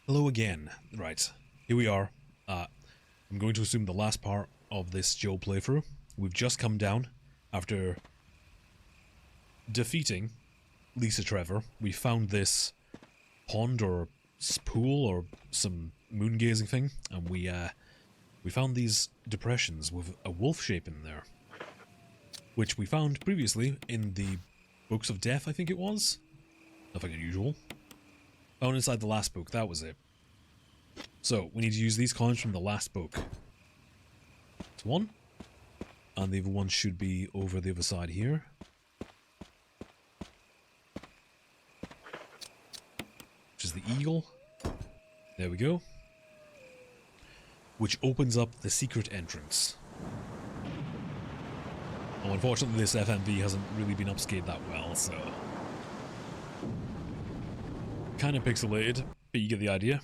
Hello again. Right, here we are. I'm going to assume the last part of this Joe playthrough. We've just come down after defeating Lisa Trevor. We found this pond or pool or some moon gazing thing, and we found these depressions with a wolf shape in there, which we found previously in the Books of Death, I think it was. Nothing unusual. Found inside the last book, that was it. So, we need to use these coins from the last book. That's one. And the other one should be over the other side here. Which is the eagle. There we go. Which opens up the secret entrance. Oh, unfortunately this FMV hasn't really been upscaled that well, so... kind of pixelated, but you get the idea.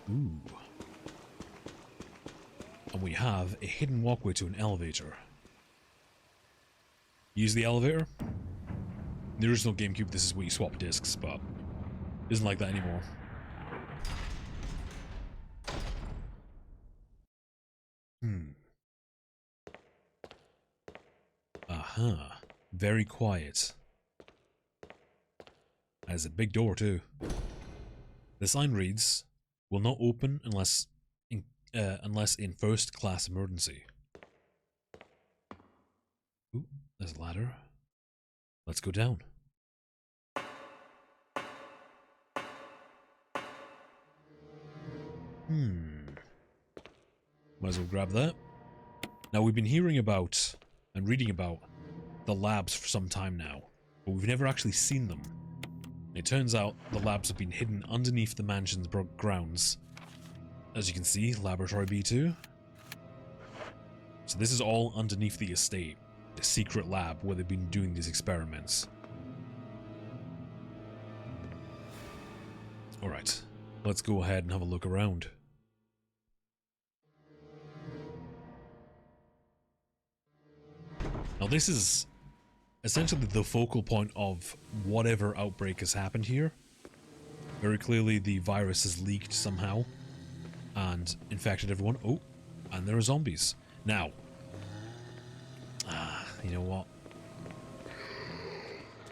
Ooh. And we have a hidden walkway to an elevator. Use the elevator. In the original GameCube, this is where you swap discs, but it isn't like that anymore. Aha. Very quiet. There's a big door too. The sign reads, "Will not open unless in first class emergency." Ooh, there's a ladder. Let's go down. Might as well grab that. Now, we've been hearing about and reading about the labs for some time now, but we've never actually seen them. It turns out the labs have been hidden underneath the mansion's grounds. As you can see, Laboratory B2. So this is all underneath the estate, the secret lab where they've been doing these experiments. Alright, let's go ahead and have a look around. Now this is essentially the focal point of whatever outbreak has happened here. Very clearly the virus has leaked somehow and infected everyone. Oh, and there are zombies. Now, you know what?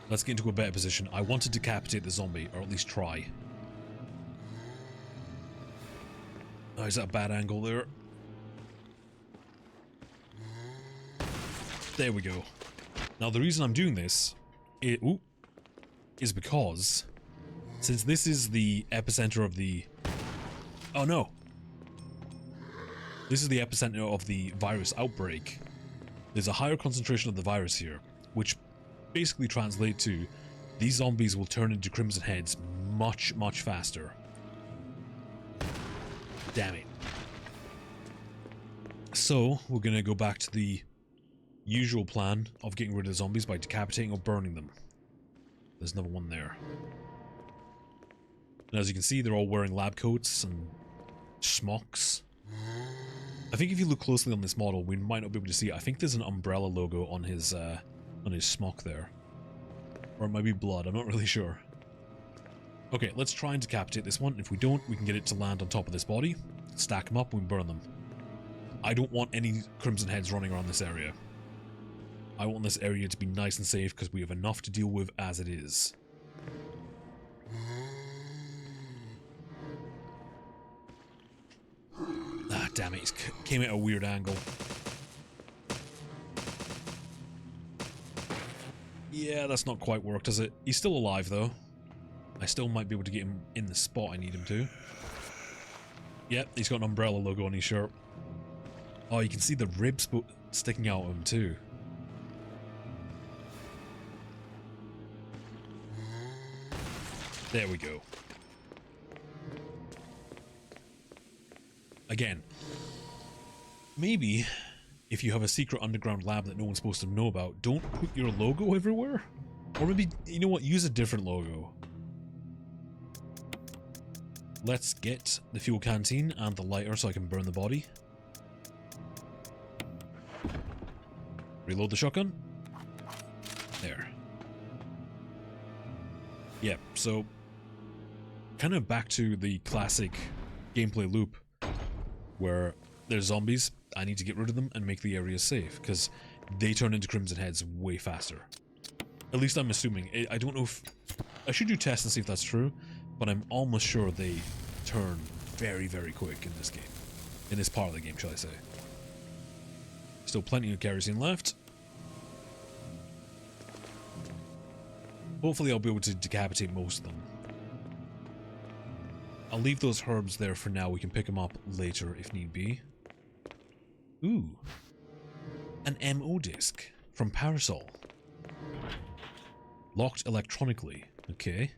Let's get into a better position. I want to decapitate the zombie, or at least try. Oh, is that a bad angle there? There we go. Now the reason I'm doing this is because since this is the epicenter of the... oh no! This is the epicenter of the virus outbreak. There's a higher concentration of the virus here, which basically translates to these zombies will turn into Crimson Heads much, much faster. Damn it. So, we're gonna go back to the usual plan of getting rid of the zombies by decapitating or burning them. There's another one there. And as you can see, they're all wearing lab coats and smocks. I think if you look closely on this model, we might not be able to see it. I think there's an umbrella logo on his smock there. Or it might be blood, I'm not really sure. Okay, let's try and decapitate this one. If we don't, we can get it to land on top of this body, stack them up, and we burn them. I don't want any Crimson Heads running around this area. I want this area to be nice and safe because we have enough to deal with as it is. Ah, damn it, it came at a weird angle. Yeah, that's not quite worked, has it? He's still alive, though. I still might be able to get him in the spot I need him to. Yep, he's got an umbrella logo on his shirt. Oh, you can see the ribs sticking out of him, too. There we go. Again, maybe if you have a secret underground lab that no one's supposed to know about, don't put your logo everywhere. Or maybe, you know what, use a different logo. Let's get the fuel canteen and the lighter so I can burn the body. Reload the shotgun. There. Yeah, so kind of back to the classic gameplay loop where there's zombies, I need to get rid of them and make the area safe, because they turn into Crimson Heads way faster. At least I'm assuming. I don't know if... I should do tests and see if that's true, but I'm almost sure they turn very, very quick in this game. In this part of the game, shall I say. Still plenty of kerosene left. Hopefully I'll be able to decapitate most of them. I'll leave those herbs there for now. We can pick them up later if need be. Ooh. An MO disc from Parasol. Locked electronically. Okay.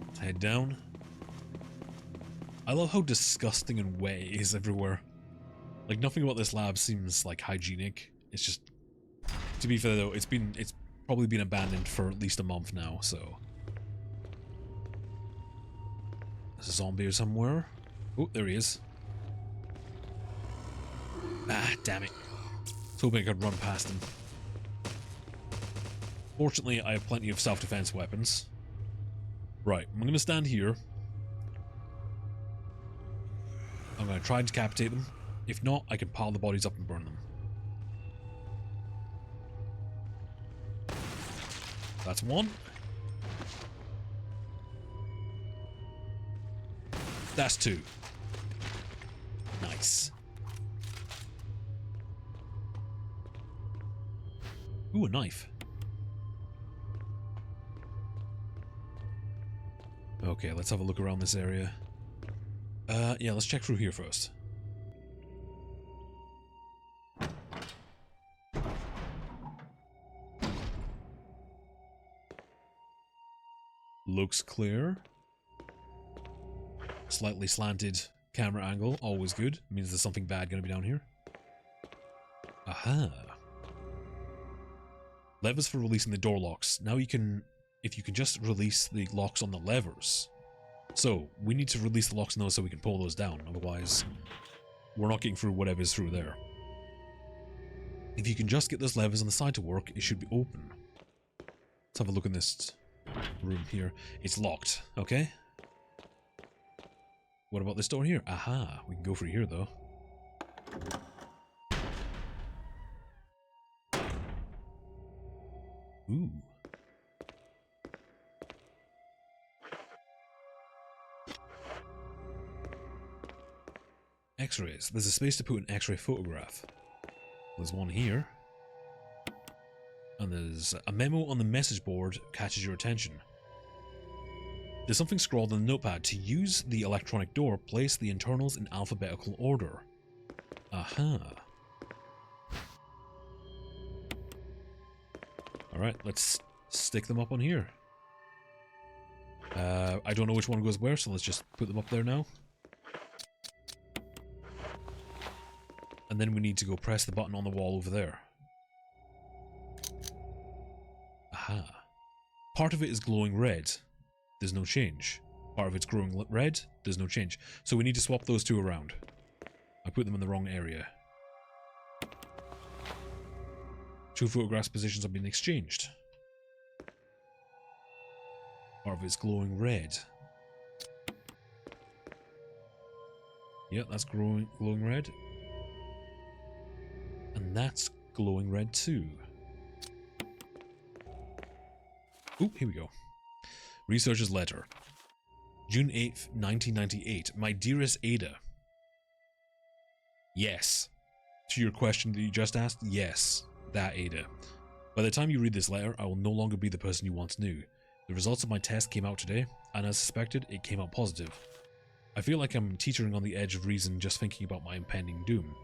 Let's head down. I love how disgusting and wet it is everywhere. Like, nothing about this lab seems like hygienic. It's just... To be fair though, it's probably been abandoned for at least a month now, so... There's a zombie somewhere. Oh, there he is. Ah, damn it. I was hoping I could run past him. Fortunately, I have plenty of self-defense weapons. Right, I'm going to stand here. I'm going to try and decapitate them. If not, I can pile the bodies up and burn them. That's one. That's two. Nice. Ooh, a knife. Okay, let's have a look around this area. Yeah, let's check through here first. Looks clear. Slightly slanted camera angle, always good. Means there's something bad going to be down here. Aha. Levers for releasing the door locks. Now you can, if you can just release the locks on the levers. So, we need to release the locks on those so we can pull those down, otherwise we're not getting through whatever's through there. If you can just get those levers on the side to work, it should be open. Let's have a look in this room here. It's locked, okay? What about this door here? Aha, we can go through here though. Ooh. X-rays. There's a space to put an X-ray photograph. There's one here. And there's a memo on the message board catches your attention. There's something scrawled on the notepad. To use the electronic door, place the internals in alphabetical order. Aha. Alright, let's stick them up on here. I don't know which one goes where, so let's just put them up there now. And then we need to go press the button on the wall over there. Aha. Part of it is glowing red. There's no change. Part of it's glowing red. There's no change. So we need to swap those two around. I put them in the wrong area. Two photographs positions have been exchanged. Part of it's glowing red. Yeah, that's glowing red. And that's glowing red too. Ooh, here we go. Researcher's letter. June 8th, 1998. My dearest Ada. Yes. To your question that you just asked, yes, that Ada. By the time you read this letter, I will no longer be the person you once knew. The results of my test came out today, and as suspected, it came out positive. I feel like I'm teetering on the edge of reason just thinking about my impending doom.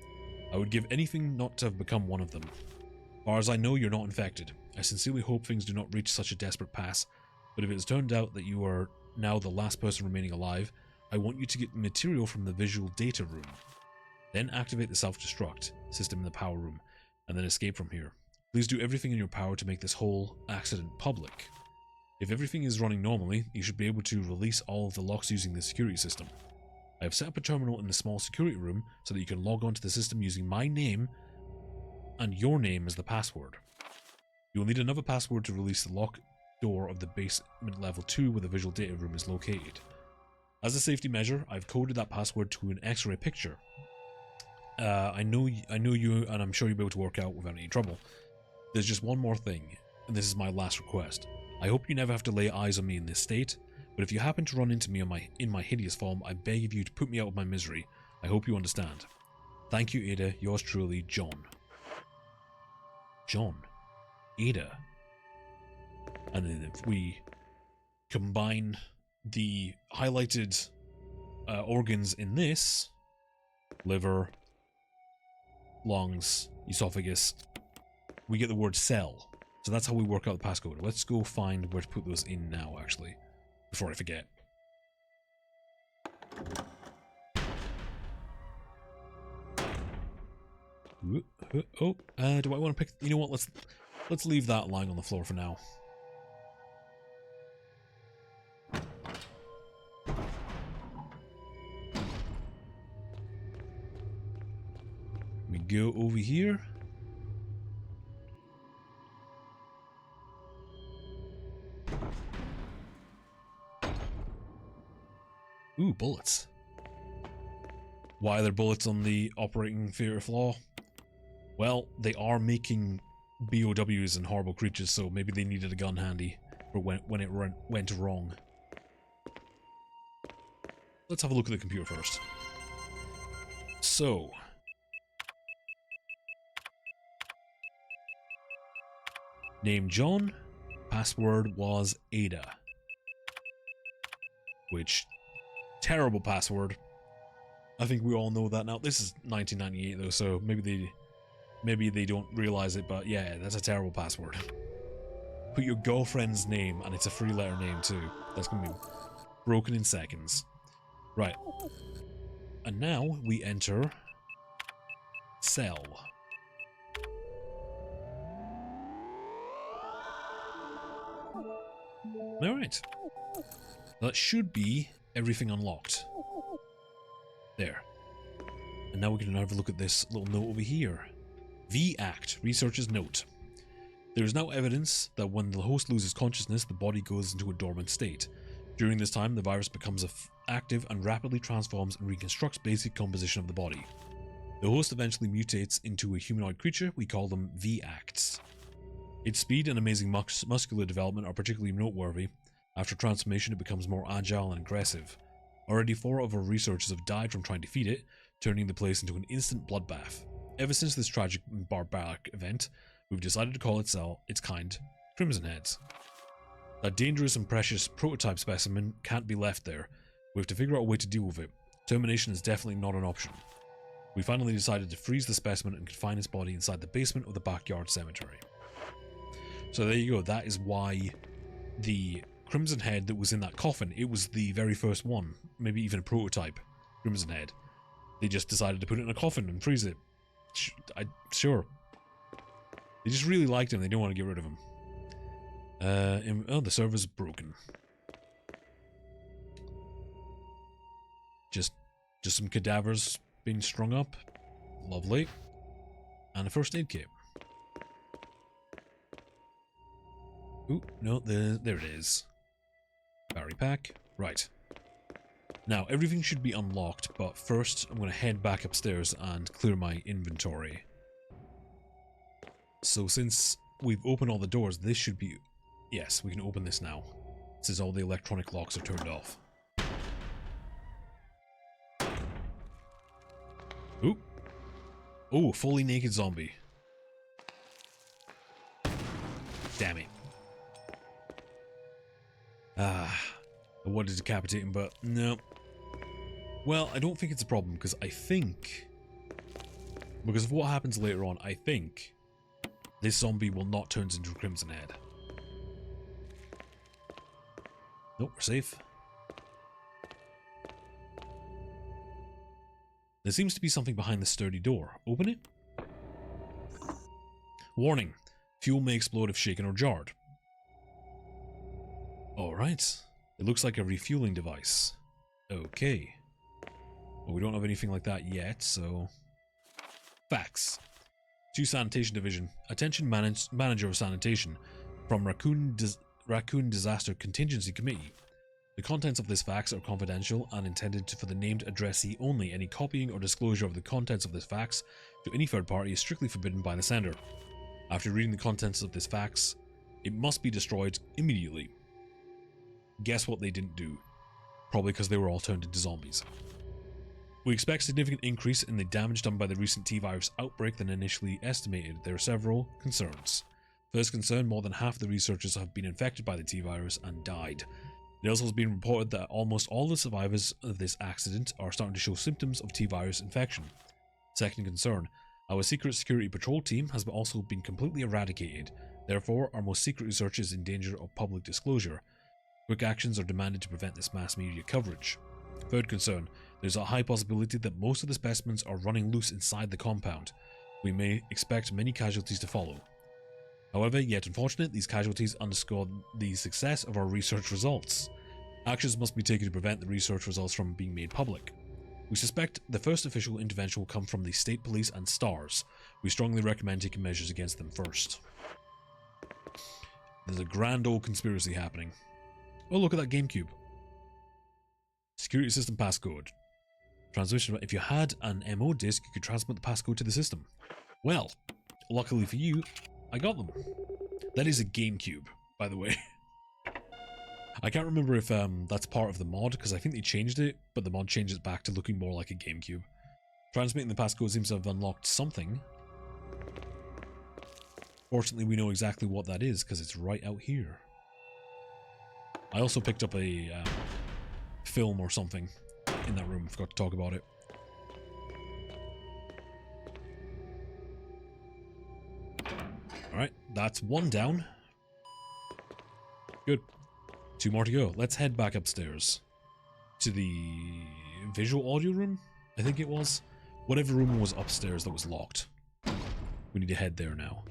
I would give anything not to have become one of them. As far as I know, you're not infected. I sincerely hope things do not reach such a desperate pass, but if it has turned out that you are now the last person remaining alive, I want you to get material from the visual data room. Then activate the self-destruct system in the power room, and then escape from here. Please do everything in your power to make this whole accident public. If everything is running normally, you should be able to release all of the locks using the security system. I have set up a terminal in the small security room so that you can log onto the system using my name and your name as the password. You will need another password to release the lock door of the basement level 2 where the visual data room is located. As a safety measure, I've coded that password to an X-ray picture. I know you, and I'm sure you'll be able to work out without any trouble. There's just one more thing, and this is my last request. I hope you never have to lay eyes on me in this state, but if you happen to run into me in my hideous form, I beg of you to put me out of my misery. I hope you understand. Thank you, Ada. Yours truly, John. John. Ada. And then if we combine the highlighted organs in this, liver, lungs, esophagus, we get the word cell. So that's how we work out the passcode. Let's go find where to put those in now, actually, before I forget. Do I want to pick? You know what? Let's leave that lying on the floor for now. We go over here. Ooh, bullets. Why are there bullets on the operating theater floor? Well, they are making BOWs and horrible creatures, so maybe they needed a gun handy for when it went wrong. Let's have a look at the computer first. So, name John, password was Ada. Which, terrible password. I think we all know that now. This is 1998 though, so maybe they don't realize it, but yeah, that's a terrible password. Put your girlfriend's name, and it's a 3-letter name too. That's gonna be broken in seconds. Right. And now we enter cell. Alright. That should be everything unlocked. There. And now we can have a look at this little note over here. V-Act, researcher's note. There is now evidence that when the host loses consciousness, the body goes into a dormant state. During this time, the virus becomes active and rapidly transforms and reconstructs basic composition of the body. The host eventually mutates into a humanoid creature. We call them V-Acts. Its speed and amazing muscular development are particularly noteworthy. After transformation, it becomes more agile and aggressive. Already 4 of our researchers have died from trying to feed it, turning the place into an instant bloodbath. Ever since this tragic and barbaric event, we've decided to call its kind Crimson Heads. That dangerous and precious prototype specimen can't be left there. We have to figure out a way to deal with it. Termination is definitely not an option. We finally decided to freeze the specimen and confine its body inside the basement of the backyard cemetery. So there you go, that is why the Crimson Head that was in that coffin, it was the very first one, maybe even a prototype Crimson Head. They just decided to put it in a coffin and freeze it. Sure. They just really liked him, they don't want to get rid of him. Oh, the server's broken. Just some cadavers being strung up. Lovely. And a first aid kit. Ooh, no, there it is. Battery pack. Right. Now, everything should be unlocked, but first I'm going to head back upstairs and clear my inventory. So since we've opened all the doors, this should be... Yes, we can open this now, since all the electronic locks are turned off. Ooh. Oh, fully naked zombie. Damn it. I wanted to decapitate him, but no. Well, I don't think it's a problem, because I think... Because of what happens later on, I think this zombie will not turn into a Crimson Head. Nope, we're safe. There seems to be something behind the sturdy door. Open it. Warning. Fuel may explode if shaken or jarred. Alright. It looks like a refueling device. Okay. Well, we don't have anything like that yet, so... Facts. To Sanitation Division. Attention Manager of Sanitation from Raccoon Disaster Contingency Committee. The contents of this fax are confidential and intended for the named addressee only. Any copying or disclosure of the contents of this fax to any third party is strictly forbidden by the sender. After reading the contents of this fax, it must be destroyed immediately. Guess what they didn't do? Probably because they were all turned into zombies. We expect significant increase in the damage done by the recent T-virus outbreak than initially estimated. There are several concerns. First concern, more than half of the researchers have been infected by the T-virus and died. It also has been reported that almost all the survivors of this accident are starting to show symptoms of T-virus infection. Second concern, our secret security patrol team has also been completely eradicated. Therefore, our most secret research is in danger of public disclosure. Quick actions are demanded to prevent this mass media coverage. Third concern, there's a high possibility that most of the specimens are running loose inside the compound. We may expect many casualties to follow. However, yet unfortunate, these casualties underscore the success of our research results. Actions must be taken to prevent the research results from being made public. We suspect the first official intervention will come from the state police and STARS. We strongly recommend taking measures against them first. There's a grand old conspiracy happening. Oh, look at that GameCube. Security system passcode. Transmission. If you had an MO disk, you could transmit the passcode to the system. Well, luckily for you, I got them. That is a GameCube, by the way. I can't remember if that's part of the mod, because I think they changed it, but the mod changed it back to looking more like a GameCube. Transmitting the passcode seems to have unlocked something. Fortunately, we know exactly what that is, because it's right out here. I also picked up a film or something in that room. Forgot to talk about it. Alright, that's one down. Good. 2 more to go. Let's head back upstairs. To the visual audio room, I think it was. Whatever room was upstairs that was locked. We need to head there now.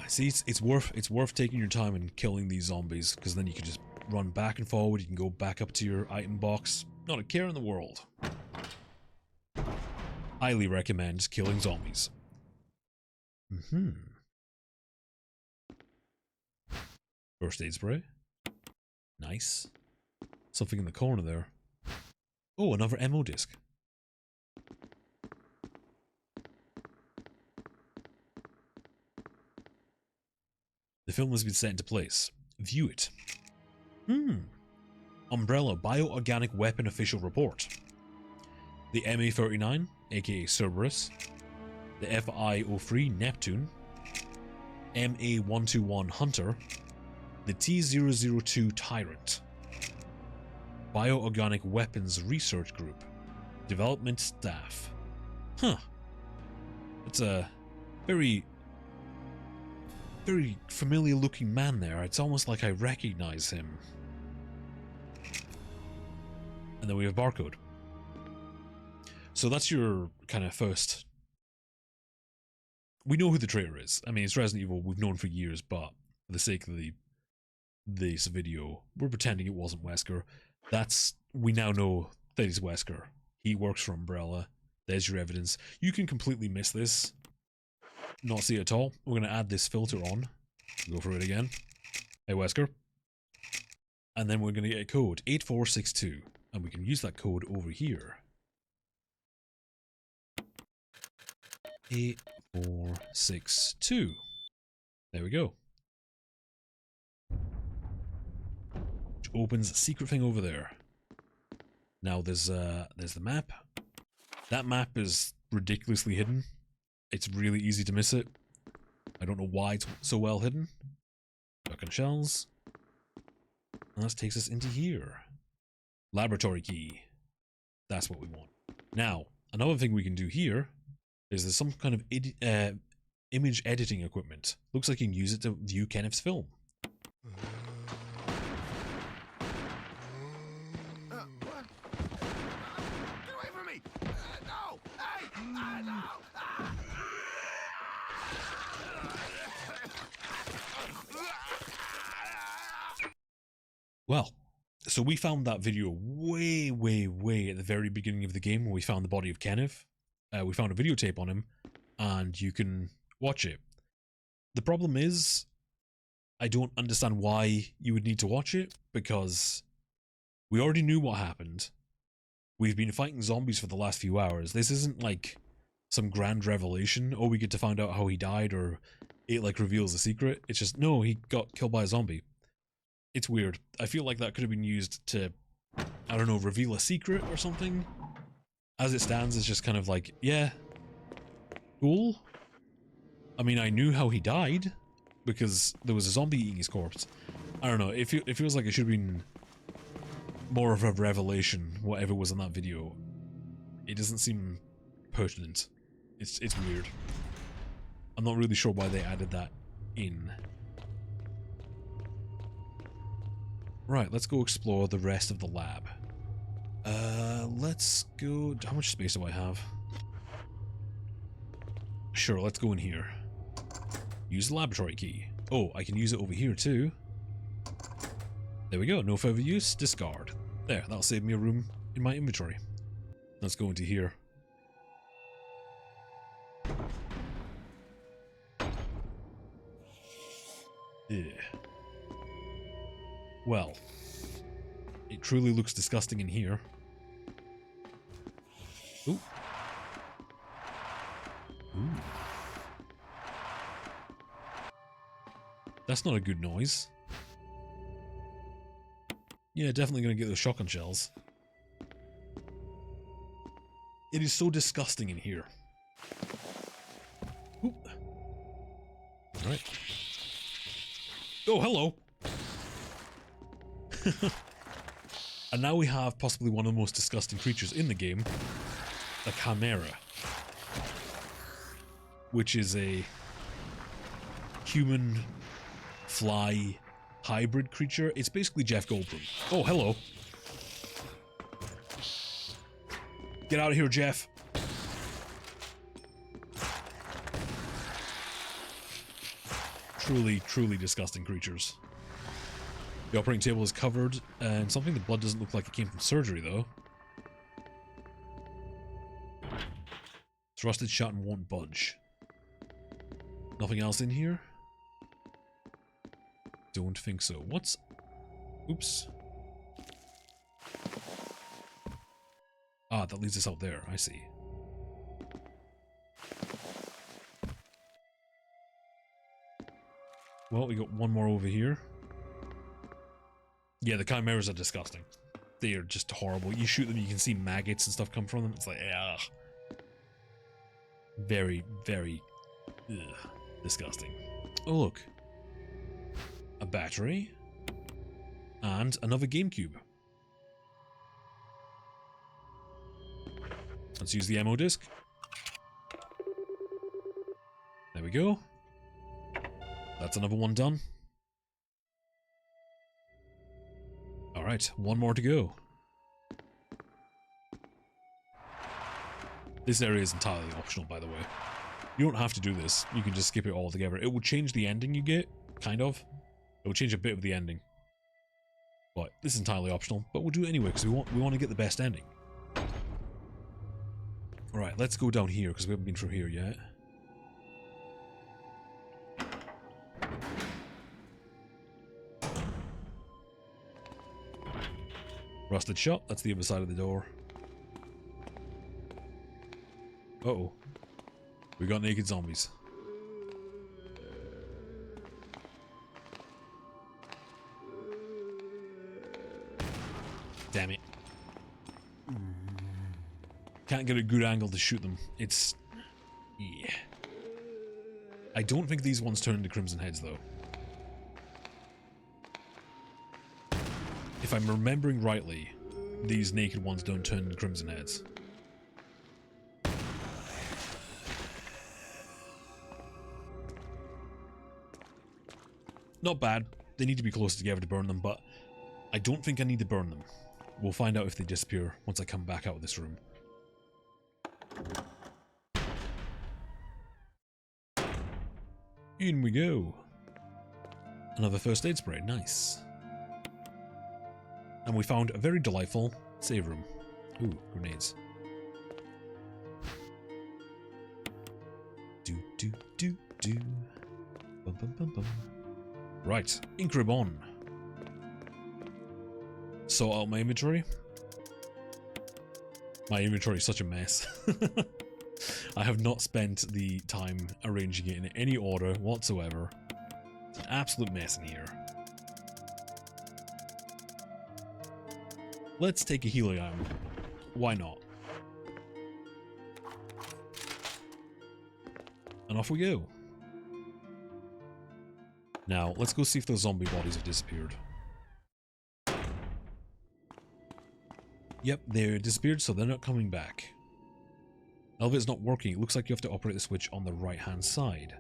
See, it's worth taking your time and killing these zombies, because then you can just run back and forward, you can go back up to your item box. Not a care in the world. Highly recommend killing zombies. First aid spray. Nice. Something in the corner there. Oh, another MO disc. The film has been set into place. View it. Umbrella Bioorganic Weapon Official Report. The MA-39, aka Cerberus. The FI-03 Neptune. MA-121 Hunter. The T-002 Tyrant. Bioorganic Weapons Research Group. Development Staff. Huh. It's a very familiar looking man there. It's almost like I recognize him. And then we have barcode. So that's your kind of first. We know who the traitor is. I mean, it's Resident Evil, we've known for years, but for the sake of this video, we're pretending it wasn't Wesker. We now know that he's Wesker. He works for Umbrella. There's your evidence. You can completely miss this. Not see it at all. We're going to add this filter on. Go for it again. Hey, Wesker. And then we're going to get a code, 8462. And we can use that code over here. 8462. There we go. Which opens a secret thing over there. Now there's the map. That map is ridiculously hidden. It's really easy to miss it. I don't know why it's so well hidden. Shotgun shells. And that takes us into here. Laboratory key. That's what we want. Now, another thing we can do here is there's some kind of image editing equipment. Looks like you can use it to view Kenneth's film. Get away from me! No! Hey! No! Well, so we found that video way, way, way at the very beginning of the game when we found the body of Kenneth. We found a videotape on him, and you can watch it. The problem is, I don't understand why you would need to watch it, because we already knew what happened. We've been fighting zombies for the last few hours. This isn't like some grand revelation, or we get to find out how he died, or it like reveals a secret. It's just, no, he got killed by a zombie. It's weird. I feel like that could have been used to, I don't know, reveal a secret or something. As it stands, it's just kind of like, yeah, cool. I mean, I knew how he died, because there was a zombie eating his corpse. I don't know, it feels like it should have been more of a revelation, whatever was in that video. It doesn't seem pertinent. It's weird. I'm not really sure why they added that in. Right, let's go explore the rest of the lab. Let's go... How much space do I have? Sure, let's go in here. Use the laboratory key. Oh, I can use it over here too. There we go, no further use, discard. There, that'll save me a room in my inventory. Let's go into here. Yeah. Well, it truly looks disgusting in here. Ooh. Ooh. That's not a good noise. Yeah, definitely gonna get those shotgun shells. It is so disgusting in here. Ooh. Alright. Oh, hello! And now we have possibly one of the most disgusting creatures in the game, the Chimera, which is a human fly hybrid creature. It's basically Jeff Goldblum. Oh, hello. Get out of here, Jeff. Truly, truly disgusting creatures. The operating table is covered in something. The blood doesn't look like it came from surgery, though. It's rusted shut and won't budge. Nothing else in here? Don't think so. What's... Oops. Ah, that leads us out there. I see. Well, we got one more over here. Yeah, the chimeras are disgusting. They are just horrible. You shoot them, you can see maggots and stuff come from them. It's like, ugh. Very, very disgusting. Oh, look. A battery. And another GameCube. Let's use the ammo disc. There we go. That's another one done. Alright, one more to go. This area is entirely optional, by the way. You don't have to do this. You can just skip it altogether. It will change the ending you get, kind of. It will change a bit of the ending. But this is entirely optional, but we'll do it anyway, because we want to get the best ending. Alright, let's go down here, because we haven't been through here yet. Rusted shut, that's the other side of the door. Uh-oh. We got naked zombies. Damn it. Can't get a good angle to shoot them. It's... yeah. I don't think these ones turn into crimson heads, though. If I'm remembering rightly, these naked ones don't turn into crimson heads. Not bad. They need to be closer together to burn them, but I don't think I need to burn them. We'll find out if they disappear once I come back out of this room. In we go. Another first aid spray, nice. And we found a very delightful save room. Ooh, grenades. Do. Bum, bum, bum, bum. Right, ink ribbon. Sort out my inventory. My inventory is such a mess. I have not spent the time arranging it in any order whatsoever. It's an absolute mess in here. Let's take a helium. Why not? And off we go. Now, let's go see if those zombie bodies have disappeared. Yep, they're disappeared, so they're not coming back. Elevator's not working. It looks like you have to operate the switch on the right-hand side.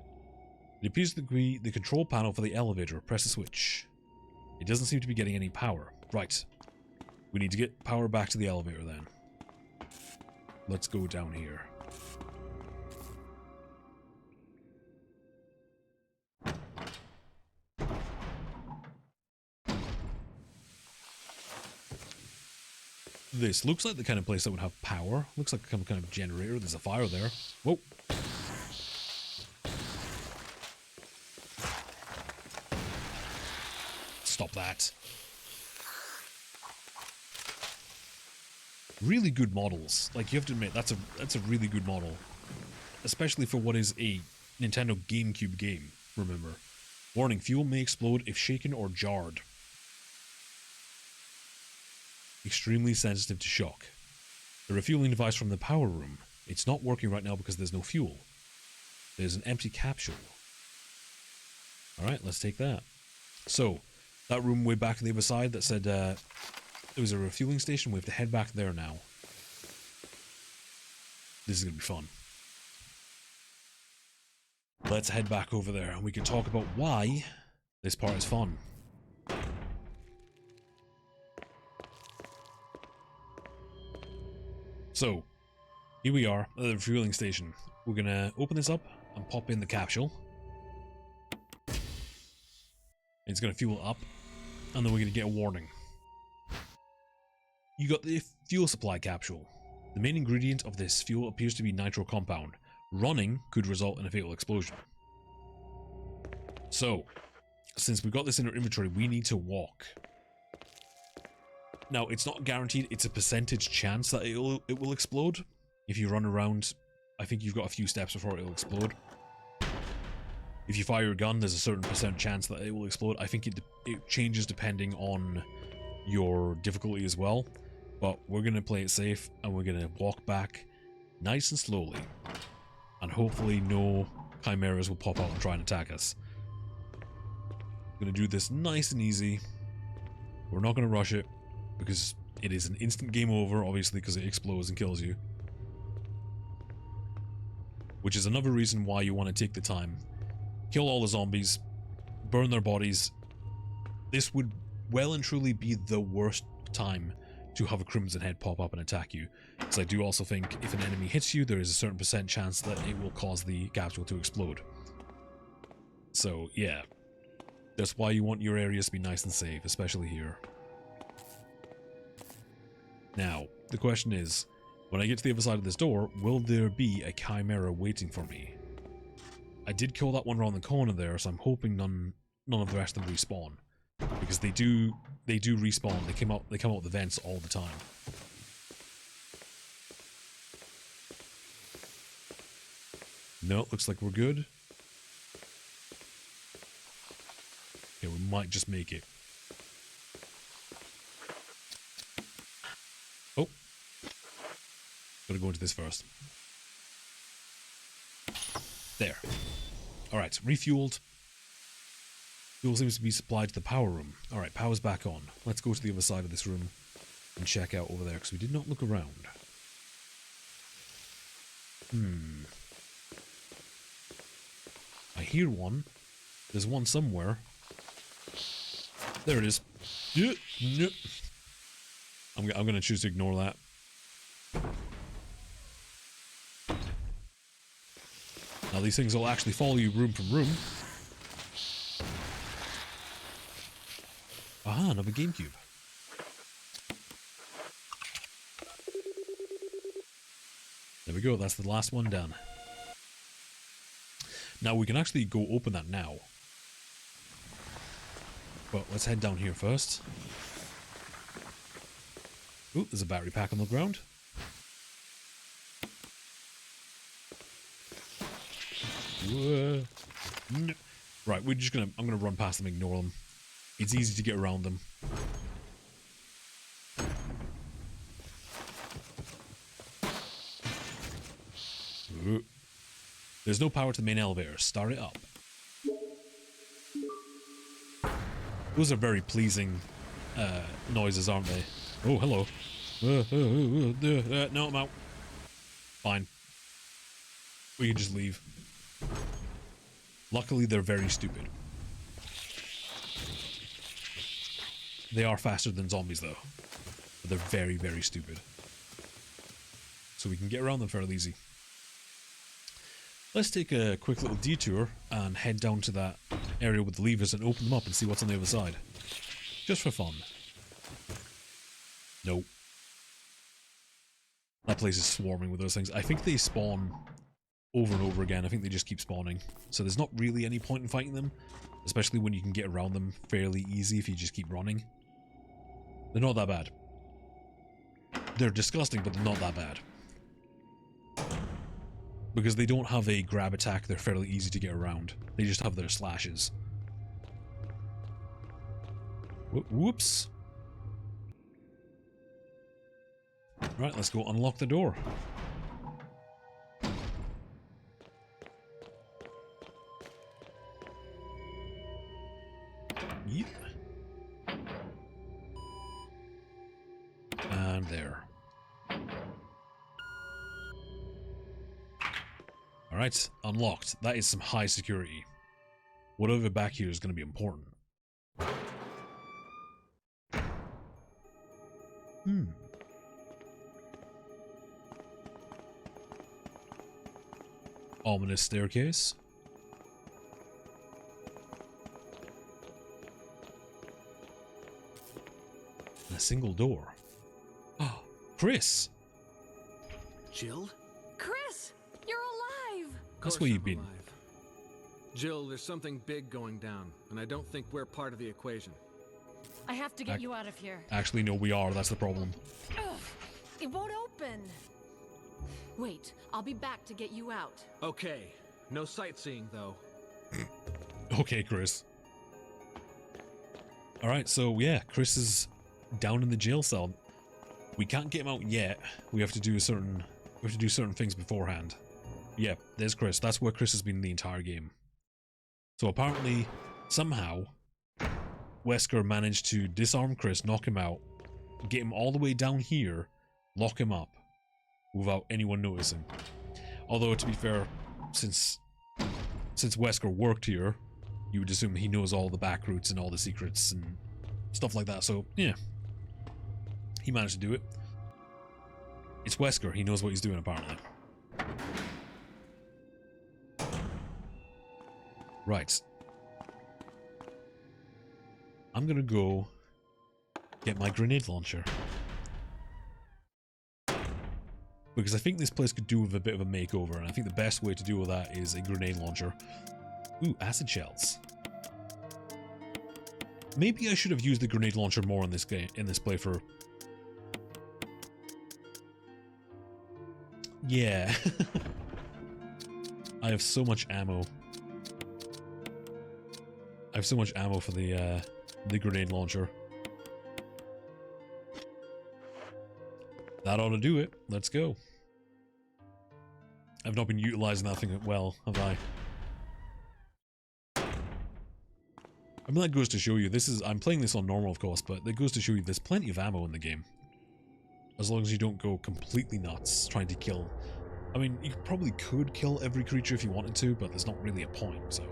It appears to be the control panel for the elevator. Press the switch. It doesn't seem to be getting any power. Right. We need to get power back to the elevator then. Let's go down here. This looks like the kind of place that would have power. Looks like some kind of generator. There's a fire there. Whoa. Stop that. Really good models. Like, you have to admit, that's a really good model. Especially for what is a Nintendo GameCube game, remember. Warning, fuel may explode if shaken or jarred. Extremely sensitive to shock. The refueling device from the power room. It's not working right now because there's no fuel. There's an empty capsule. Alright, let's take that. So, that room way back on the other side that said there was a refueling station, we have to head back there now. This is going to be fun. Let's head back over there and we can talk about why this part is fun. So, here we are at the refueling station. We're going to open this up and pop in the capsule. It's going to fuel up, and then we're going to get a warning. You got the fuel supply capsule. The main ingredient of this fuel appears to be nitro compound. Running could result in a fatal explosion. So, since we've got this in our inventory, we need to walk. Now, it's not guaranteed, it's a percentage chance that it will explode. If you run around, I think you've got a few steps before it'll explode. If you fire a gun, there's a certain percent chance that it will explode. I think it changes depending on your difficulty as well. But we're going to play it safe, and we're going to walk back nice and slowly. And hopefully no chimeras will pop out and try and attack us. We're going to do this nice and easy. We're not going to rush it, because it is an instant game over, obviously, because it explodes and kills you. Which is another reason why you want to take the time. Kill all the zombies, burn their bodies. This would well and truly be the worst time to have a Crimson Head pop up and attack you. Because I do also think if an enemy hits you, there is a certain percent chance that it will cause the capsule to explode. So, yeah. That's why you want your areas to be nice and safe, especially here. Now, the question is, when I get to the other side of this door, will there be a chimera waiting for me? I did kill that one around the corner there, so I'm hoping none of the rest of them respawn. Because they do respawn. They come out the vents all the time. No, looks like we're good. Okay, we might just make it. Oh. Gotta go into this first. There. Alright, refueled. Fuel seems to be supplied to the power room. Alright, power's back on. Let's go to the other side of this room and check out over there, because we did not look around. I hear one. There's one somewhere. There it is. I'm going to choose to ignore that. Now these things will actually follow you room from room. Aha, another GameCube. we go. That's the last one done. Now we can actually go open that now. But let's head down here first. Ooh, there's a battery pack on the ground. Whoa. No. Right, I'm gonna run past them, ignore them. It's easy to get around them. Ooh. There's no power to the main elevator. Start it up. Those are very pleasing noises, aren't they? Oh, hello. No, I'm out. Fine. We can just leave. Luckily, they're very stupid. They are faster than zombies, though. But they're very, very stupid. So we can get around them fairly easy. Let's take a quick little detour and head down to that area with the levers and open them up and see what's on the other side. Just for fun. Nope. That place is swarming with those things. I think they spawn over and over again. I think they just keep spawning. So there's not really any point in fighting them, especially when you can get around them fairly easy if you just keep running. They're not that bad. They're disgusting, but they're not that bad. Because they don't have a grab attack, they're fairly easy to get around. They just have their slashes. Whoops. Right, let's go unlock the door. Yep. And there. Alright, unlocked. That is some high security. Whatever back here is going to be important. Ominous staircase. And a single door. Oh, Chris! Jill? Chris! You're alive! That's where you've been. Alive. Jill, there's something big going down, and I don't think we're part of the equation. I have to get you out of here. Actually, no, we are. That's the problem. Ugh, it won't open. Wait, I'll be back to get you out. Okay, no sightseeing, though. Okay, Chris. Alright, so yeah, Chris is down in the jail cell. We can't get him out yet. We have to do certain things beforehand. Yeah, there's Chris. That's where Chris has been the entire game. So apparently, somehow, Wesker managed to disarm Chris, knock him out, get him all the way down here, lock him up, without anyone noticing. Although, to be fair, since Wesker worked here, you would assume he knows all the back routes and all the secrets and stuff like that, so yeah. He managed to do it. It's Wesker, he knows what he's doing apparently. Right. I'm gonna go get my grenade launcher. Because I think this place could do with a bit of a makeover, and I think the best way to deal with that is a grenade launcher. Ooh, acid shells. Maybe I should have used the grenade launcher more in this game, in this playthrough. Yeah. I have so much ammo. I have so much ammo for the grenade launcher. That ought to do it. Let's go. I've not been utilizing that thing well, have I? I mean, that goes to show you, I'm playing this on normal, of course, but that goes to show you there's plenty of ammo in the game. As long as you don't go completely nuts trying to kill. I mean, you probably could kill every creature if you wanted to, but there's not really a point, so.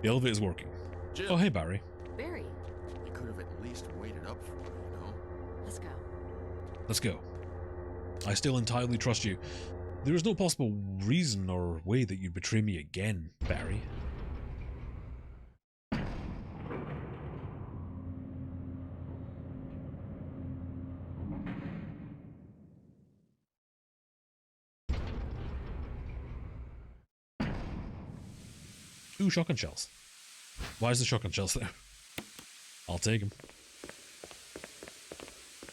The elevator's working. Jill. Oh, hey, Barry. Barry, I could have at least waited up for you, know? let's go. Let's go. I still entirely trust you. There is no possible reason or way that you'd betray me again, Barry. Ooh, shotgun shells. Why is the shotgun shells there? I'll take them.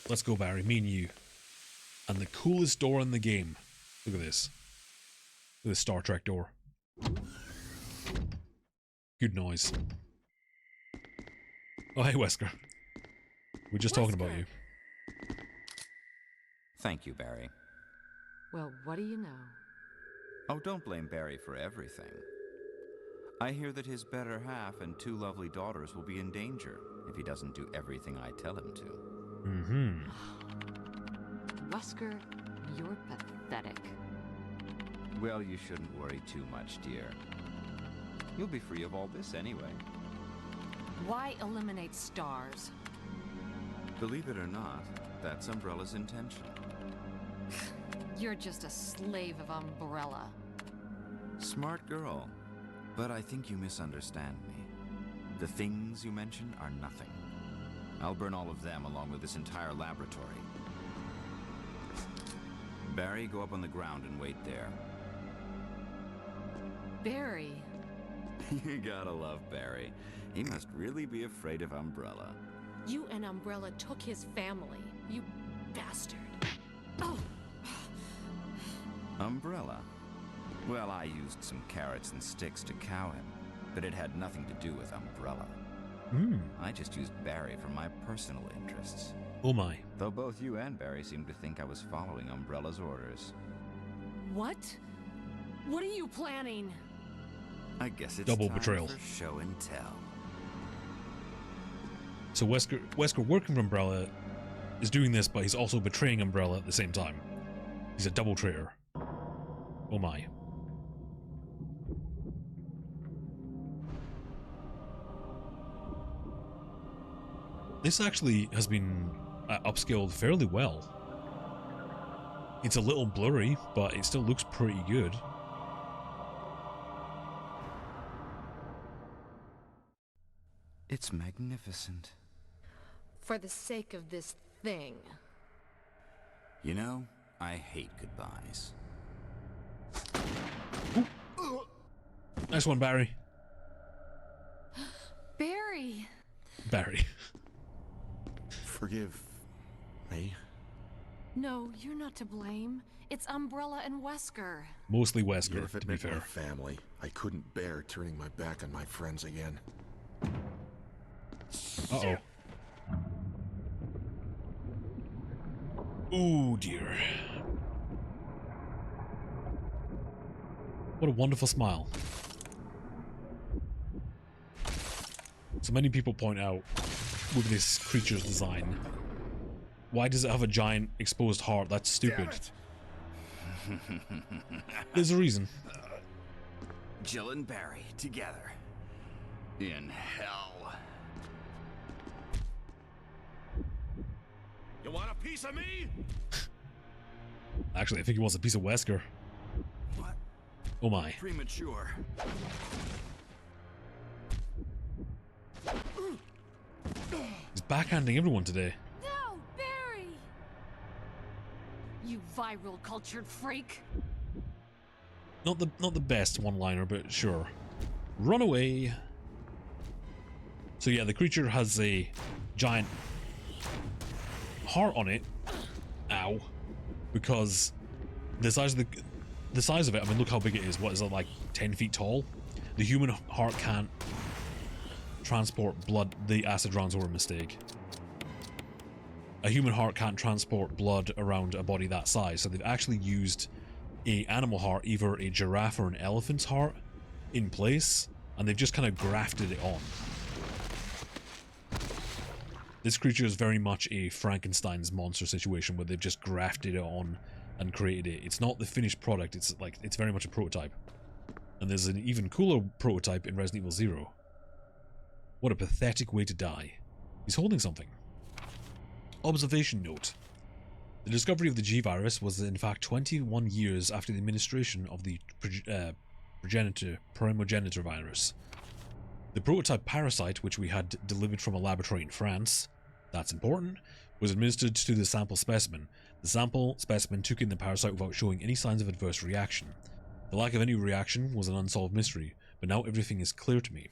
Let's go, Barry. Me and you. And the coolest door in the game. Look at this. Look at this Star Trek door. Good noise. Oh, hey, Wesker. We're just talking about you. Thank you, Barry. Well, what do you know? Oh, don't blame Barry for everything. I hear that his better half and 2 lovely daughters will be in danger if he doesn't do everything I tell him to. Mm-hmm. Wesker, you're pathetic. Well, you shouldn't worry too much, dear. You'll be free of all this anyway. Why eliminate stars? Believe it or not, that's Umbrella's intention. You're just a slave of Umbrella. Smart girl. But I think you misunderstand me. The things you mention are nothing. I'll burn all of them along with this entire laboratory. Barry, go up on the ground and wait there. Barry. You gotta love Barry. He must really be afraid of Umbrella. You and Umbrella took his family. You bastard. Oh! Umbrella? Well, I used some carrots and sticks to cow him, but it had nothing to do with Umbrella. I just used Barry for my personal interests. Oh my. Though both you and Barry seem to think I was following Umbrella's orders. What? What are you planning? I guess it's Double time betrayal. for show and tell. So Wesker working for Umbrella is doing this, but he's also betraying Umbrella at the same time. He's a double traitor. Oh my. This actually has been upscaled fairly well. It's a little blurry, but it still looks pretty good. It's magnificent. For the sake of this thing. You know, I hate goodbyes. Nice one, Barry. Barry! Barry. Forgive me. No, you're not to blame. It's Umbrella and Wesker. Mostly Even Wesker, if it to be meant my fair. family, I couldn't bear turning my back on my friends again. Uh-oh. Ooh, dear. What a wonderful smile. So many people point out with this creature's design, why does it have a giant exposed heart? That's stupid. There's a reason. Jill and Barry together. In hell. You want a piece of me? Actually, I think he wants a piece of Wesker. What? Oh my. Premature. He's backhanding everyone today. No, Barry! You viral cultured freak. Not the best one-liner, but sure. Run away. So yeah, the creature has a giant heart on it. Ow. Because the size of it, I mean, look how big it is. What is it, like 10 feet tall? The human heart can't transport blood. The acid rounds were a mistake. A human heart can't transport blood around a body that size, so they've actually used a animal heart, either a giraffe or an elephant's heart, in place, and they've just kind of grafted it on. This creature is very much a Frankenstein's monster situation where they've just grafted it on and created it. It's not the finished product, it's very much a prototype. And there's an even cooler prototype in Resident Evil 0. What a pathetic way to die. He's holding something. Observation note. The discovery of the G-Virus was in fact 21 years after the administration of the primogenitor virus. The prototype parasite, which we had delivered from a laboratory in France, that's important, was administered to the sample specimen. The sample specimen took in the parasite without showing any signs of adverse reaction. The lack of any reaction was an unsolved mystery, but now everything is clear to me.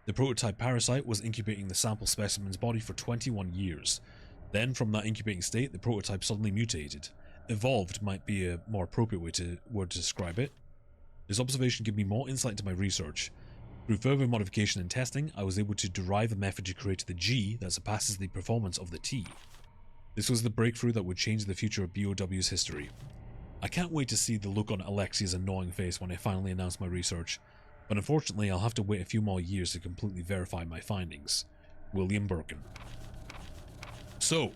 The prototype parasite was incubating the sample specimen's body for 21 years. Then, from that incubating state, the prototype suddenly mutated. Evolved might be a more appropriate word to describe it. This observation gave me more insight into my research. Through further modification and testing, I was able to derive a method to create the G that surpasses the performance of the T. This was the breakthrough that would change the future of BOW's history. I can't wait to see the look on Alexia's annoying face when I finally announce my research, but unfortunately I'll have to wait a few more years to completely verify my findings. William Birkin. So,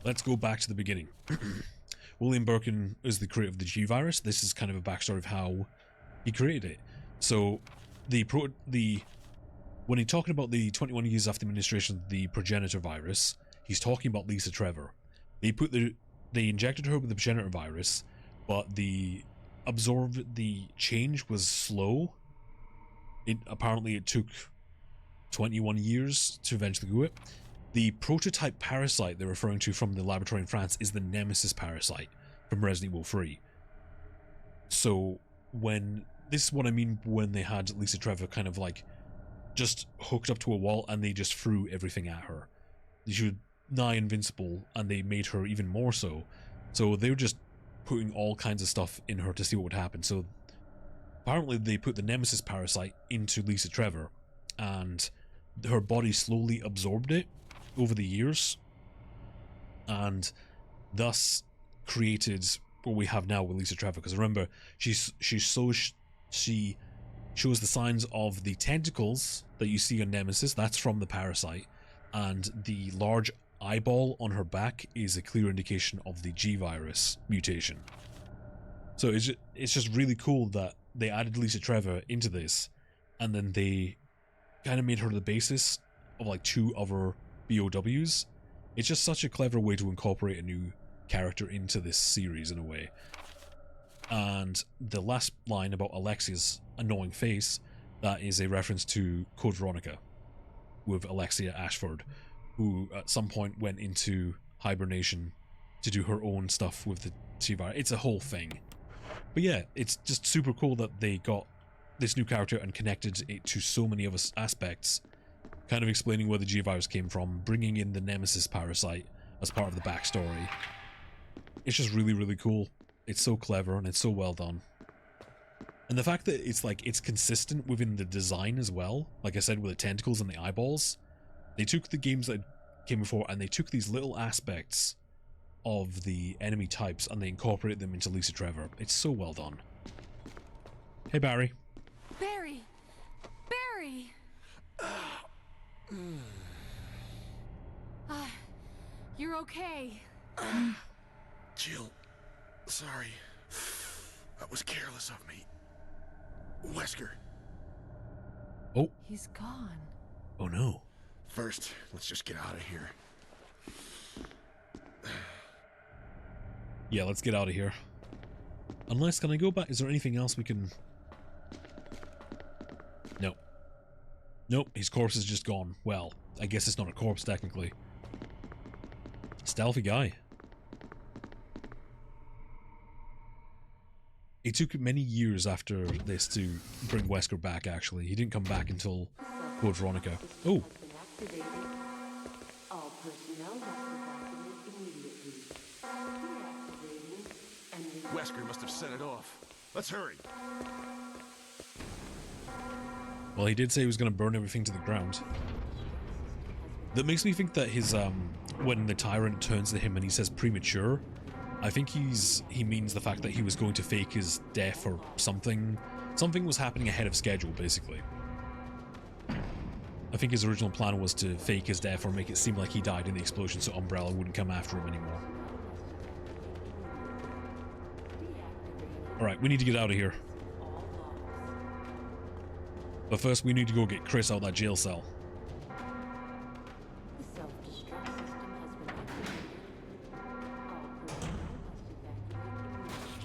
let's go back to the beginning. William Birkin is the creator of the G virus. This is kind of a backstory of how he created it. So, when he's talking about the 21 years after the administration of the progenitor virus, he's talking about Lisa Trevor. They injected her with the progenitor virus, but the change was slow. Apparently it took 21 years to eventually do it. The prototype parasite they're referring to from the laboratory in France is the Nemesis parasite from Resident Evil 3. So this is what I mean when they had Lisa Trevor kind of like just hooked up to a wall and they just threw everything at her. She was nigh invincible and they made her even more so. So they were just putting all kinds of stuff in her to see what would happen. So apparently they put the Nemesis parasite into Lisa Trevor and her body slowly absorbed it over the years and thus created what we have now with Lisa Trevor. Because remember, she shows the signs of the tentacles that you see on Nemesis. That's from the parasite, and the large eyeball on her back is a clear indication of the G virus mutation. So it's just really cool that they added Lisa Trevor into this, and then they kind of made her the basis of like 2 other BOWs. It's just such a clever way to incorporate a new character into this series in a way. And the last line about Alexia's annoying face, that is a reference to Code Veronica with Alexia Ashford, who at some point went into hibernation to do her own stuff with the T-Virus. It's a whole thing. But yeah, it's just super cool that they got this new character and connected it to so many other aspects, kind of explaining where the G-Virus came from, bringing in the Nemesis parasite as part of the backstory. It's just really, really cool. It's so clever and it's so well done. And the fact that it's consistent within the design as well, like I said, with the tentacles and the eyeballs, they took the games that came before and they took these little aspects of the enemy types and they incorporated them into Lisa Trevor. It's so well done. Hey, Barry. Barry! Barry! You're okay. Jill, sorry. That was careless of me. Wesker. Oh. He's gone. Oh no. First, let's just get out of here. Yeah, let's get out of here. Unless, can I go back? Is there anything else we can... No. Nope, his corpse is just gone. Well, I guess it's not a corpse, technically. Stealthy guy. It took many years after this to bring Wesker back, actually. He didn't come back until Code Veronica. Oh! Wesker must have set it off. Let's hurry. Well, he did say he was going to burn everything to the ground. That makes me think that his, when the tyrant turns to him and he says premature, I think he means the fact that he was going to fake his death or something. Something was happening ahead of schedule, basically. I think his original plan was to fake his death or make it seem like he died in the explosion so Umbrella wouldn't come after him anymore. Alright, we need to get out of here. But first we need to go get Chris out of that jail cell.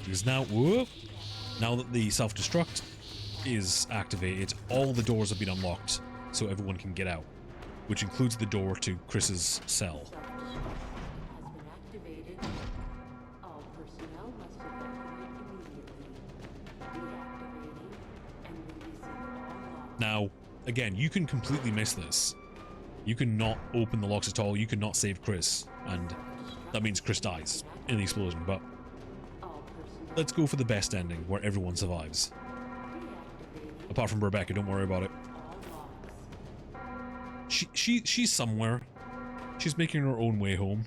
Because now, whoop, now that the self-destruct is activated, all the doors have been unlocked so everyone can get out, which includes the door to Chris's cell. Now, again, you can completely miss this. You can not open the locks at all. You can not save Chris, and that means Chris dies in the explosion. But let's go for the best ending, where everyone survives. Apart from Rebecca, don't worry about it. She's somewhere. She's making her own way home,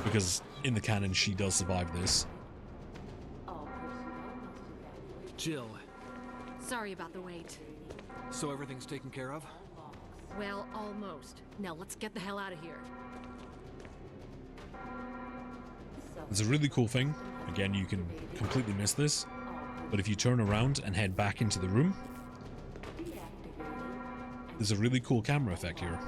because in the canon she does survive this. Jill, Sorry about the wait. so everything's taken care of? Well, almost. Now let's get the hell out of here. It's a really cool thing. Again, you can completely miss this, but if you turn around and head back into the room, there's a really cool camera effect here.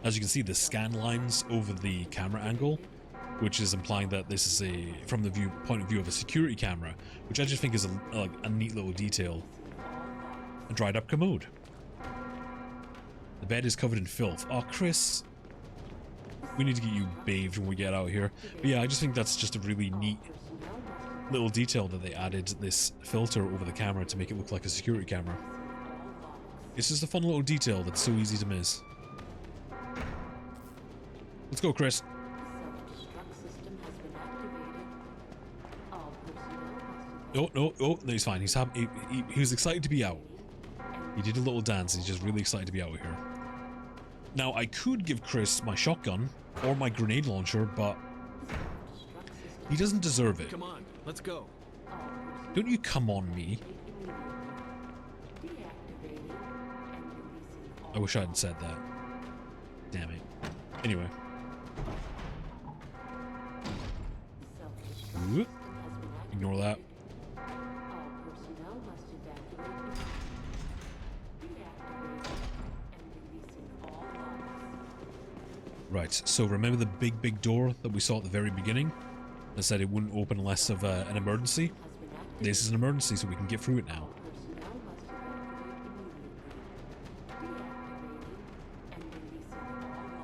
As you can see, the scan lines over the camera angle, which is implying that this is from the point of view of a security camera, which I just think is a neat little detail. A dried up commode. The bed is covered in filth. Oh, Chris, we need to get you bathed when we get out here. But yeah, I just think that's just a really neat little detail that they added this filter over the camera to make it look like a security camera. It's just a fun little detail that's so easy to miss. Let's go, Chris. Oh, no, he's fine. He's happy. He was excited to be out. He did a little dance. He's just really excited to be out here. Now, I could give Chris my shotgun or my grenade launcher, but he doesn't deserve it. Come on, let's go. Don't you come on me. I wish I hadn't said that. Damn it. Anyway. Whoop. Ignore that. Right, so remember the big door that we saw at the very beginning? That said it wouldn't open unless of an emergency? This is an emergency, so we can get through it now.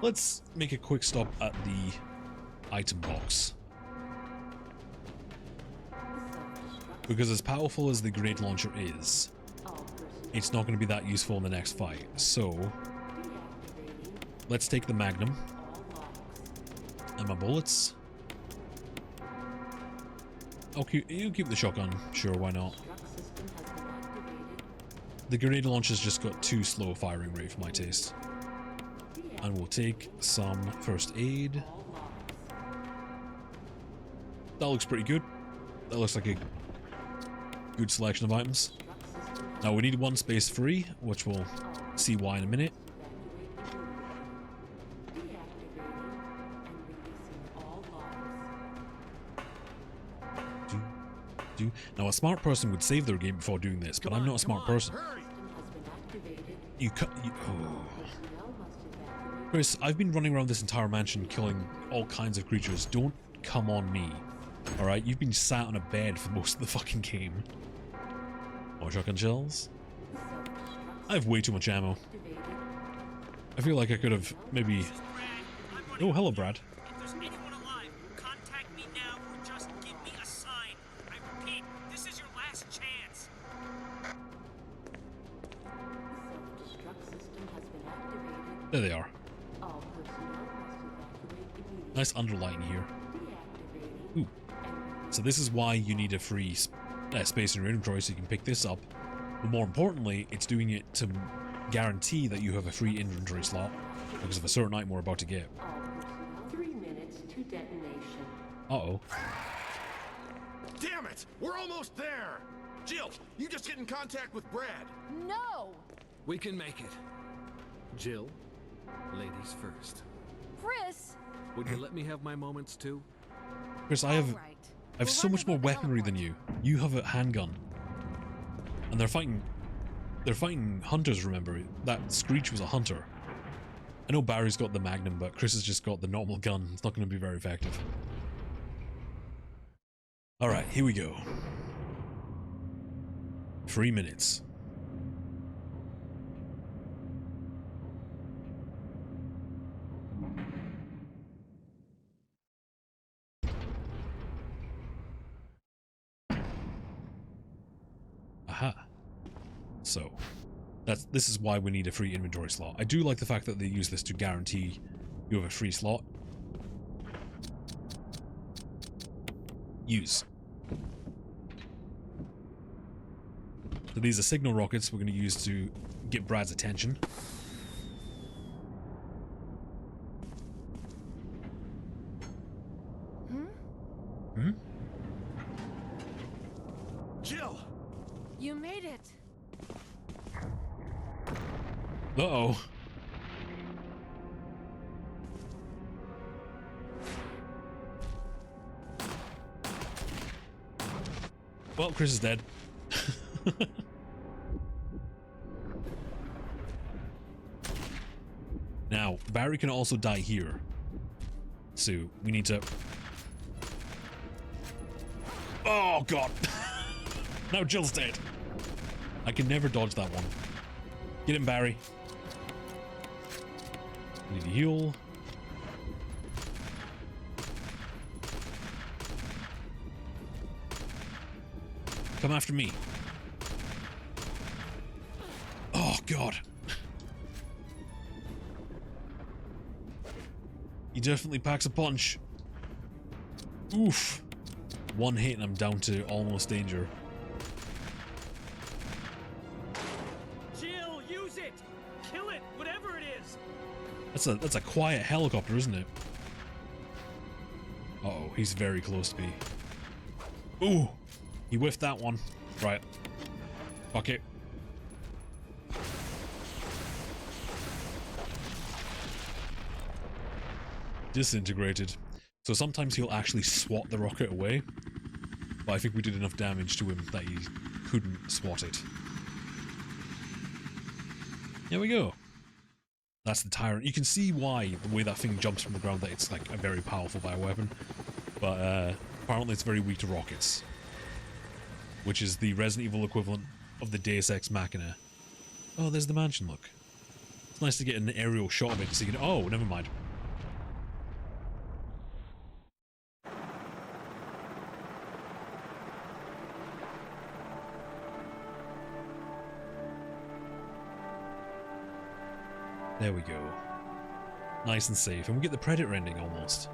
Let's make a quick stop at the item box. Because as powerful as the grenade launcher is, it's not going to be that useful in the next fight. So, let's take the Magnum. And my bullets. You keep the shotgun. Sure, why not? The grenade launcher's just got too slow a firing rate for my taste. And we'll take some first aid. That looks pretty good. That looks like a good selection of items. Now we need one space free, which we'll see why in a minute. Now a smart person would save their game before doing this, but I'm not a smart person. Oh. Chris, I've been running around this entire mansion killing all kinds of creatures. Don't come on me. Alright, you've been sat on a bed for most of the fucking game. More shotgun shells? I have way too much ammo. I feel like I could have maybe... Oh, hello, Brad. If there's anyone alive, contact me now or just give me a sign. I repeat, this is your last chance. There they are. Nice underlining here. Ooh. So this is why you need a free space in your inventory so you can pick this up. But more importantly, it's doing it to guarantee that you have a free inventory slot because of a certain item we're about to get. 3 minutes to detonation. Uh-oh. Damn it! We're almost there! Jill, you just get in contact with Brad. No! We can make it. Jill, ladies first. Chris! Would you let me have my moments too? Chris, I have so much more weaponry than you. You have a handgun. And they're fighting hunters, remember? That Screech was a hunter. I know Barry's got the Magnum, but Chris has just got the normal gun. It's not going to be very effective. Alright, here we go. 3 minutes. So this is why we need a free inventory slot. I do like the fact that they use this to guarantee you have a free slot. Use. So these are signal rockets we're going to use to get Brad's attention. Hmm? Jill! You made it. Uh-oh. Well, Chris is dead. Now, Barry can also die here. So, we need to... Oh, God! Now Jill's dead. I can never dodge that one. Get him, Barry. Need to heal. Come after me. Oh, God. He definitely packs a punch. Oof. One hit and I'm down to almost danger. Jill, use it! Kill it, whatever it is! That's a quiet helicopter, isn't it? Uh-oh, he's very close to me. Ooh! He whiffed that one. Right. Fuck it. Disintegrated. So sometimes he'll actually swat the rocket away, but I think we did enough damage to him that he couldn't swat it. There we go. That's the Tyrant. You can see why, the way that thing jumps from the ground, that it's like a very powerful bioweapon, but apparently it's very weak to rockets, which is the Resident Evil equivalent of the Deus Ex Machina. Oh, there's the mansion, look. It's nice to get an aerial shot of it so you can... Oh, never mind. There we go. Nice and safe. And we get the Predator ending almost.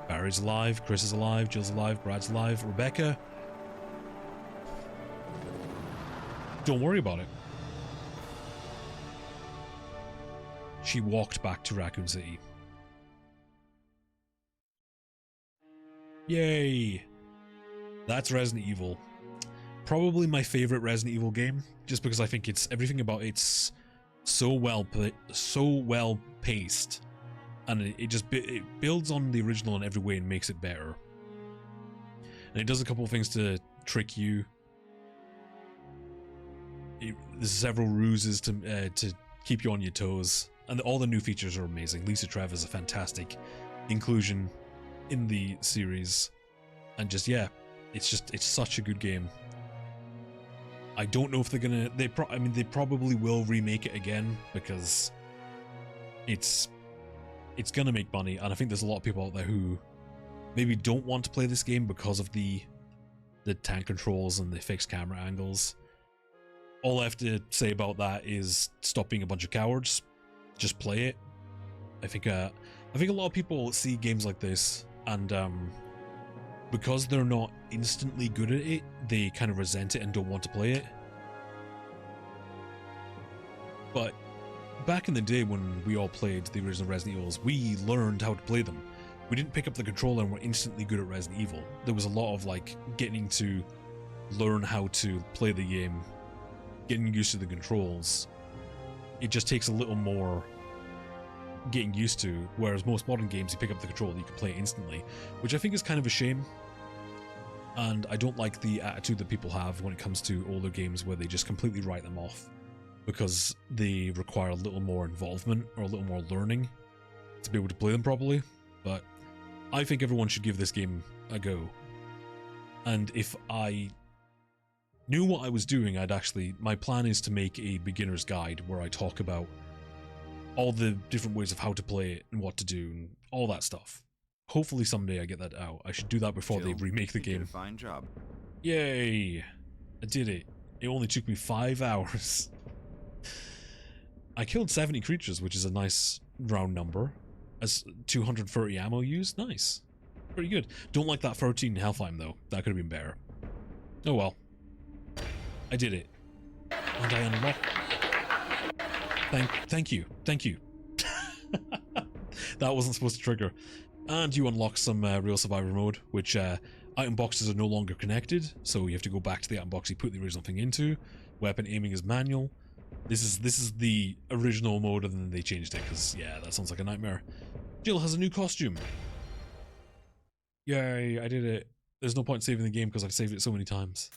Barry's alive, Chris is alive, Jill's alive, Brad's alive, Rebecca. Don't worry about it. She walked back to Raccoon City. Yay! That's Resident Evil. Probably my favorite Resident Evil game, just because I think it's everything about it's so well paced, and it builds on the original in every way and makes it better. And it does a couple of things to trick you. There's several ruses to keep you on your toes, and all the new features are amazing. Lisa Trevor is a fantastic inclusion in the series, and just yeah, it's such a good game. I don't know if they're gonna. They probably will remake it again because it's gonna make money, and I think there's a lot of people out there who maybe don't want to play this game because of the tank controls and the fixed camera angles. All I have to say about that is stop being a bunch of cowards. Just play it. I think a lot of people see games like this and because they're not instantly good at it, they kind of resent it and don't want to play it. But back in the day when we all played the original Resident Evils, we learned how to play them. We didn't pick up the controller and were instantly good at Resident Evil. There was a lot of like getting to learn how to play the game, getting used to the controls. It just takes a little more getting used to, whereas most modern games, you pick up the controller, you can play it instantly, which I think is kind of a shame. And I don't like the attitude that people have when it comes to older games where they just completely write them off because they require a little more involvement or a little more learning to be able to play them properly. But I think everyone should give this game a go. And if I knew what I was doing, my plan is to make a beginner's guide where I talk about all the different ways of how to play it and what to do and all that stuff. Hopefully someday I get that out. I should do that before Jill, they remake the you did game. a fine job. Yay! I did it. It only took me 5 hours. I killed 70 creatures, which is a nice round number. As 230 ammo used, nice. Pretty good. Don't like that 13 health item though. That could have been better. Oh well. I did it. And I unlocked... Thank you. Thank you. That wasn't supposed to trigger. And you unlock some real survivor mode, which item boxes are no longer connected, so you have to go back to the item box you put the original thing into. Weapon aiming is manual. This is the original mode, and then they changed it, because, yeah, that sounds like a nightmare. Jill has a new costume. Yay, I did it. There's no point saving the game, because I've saved it so many times.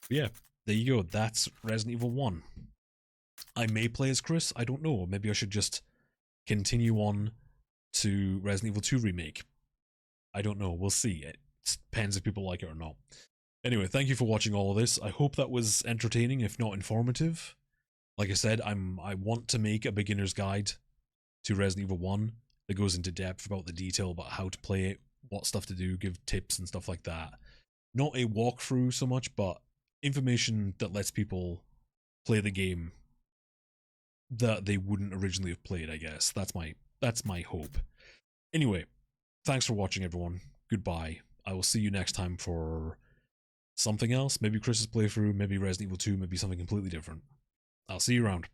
But yeah, there you go. That's Resident Evil 1. I may play as Chris, I don't know. Maybe I should just continue on to Resident Evil 2 Remake. I don't know, we'll see. It depends if people like it or not. Anyway, thank you for watching all of this. I hope that was entertaining, if not informative. Like I said, I want to make a beginner's guide to Resident Evil 1 that goes into depth about the detail about how to play it, what stuff to do, give tips and stuff like that. Not a walkthrough so much, but information that lets people play the game that they wouldn't originally have played, I guess. That's my hope. Anyway, thanks for watching, everyone. Goodbye. I will see you next time for something else. Maybe Chris's playthrough, maybe Resident Evil 2, maybe something completely different. I'll see you around.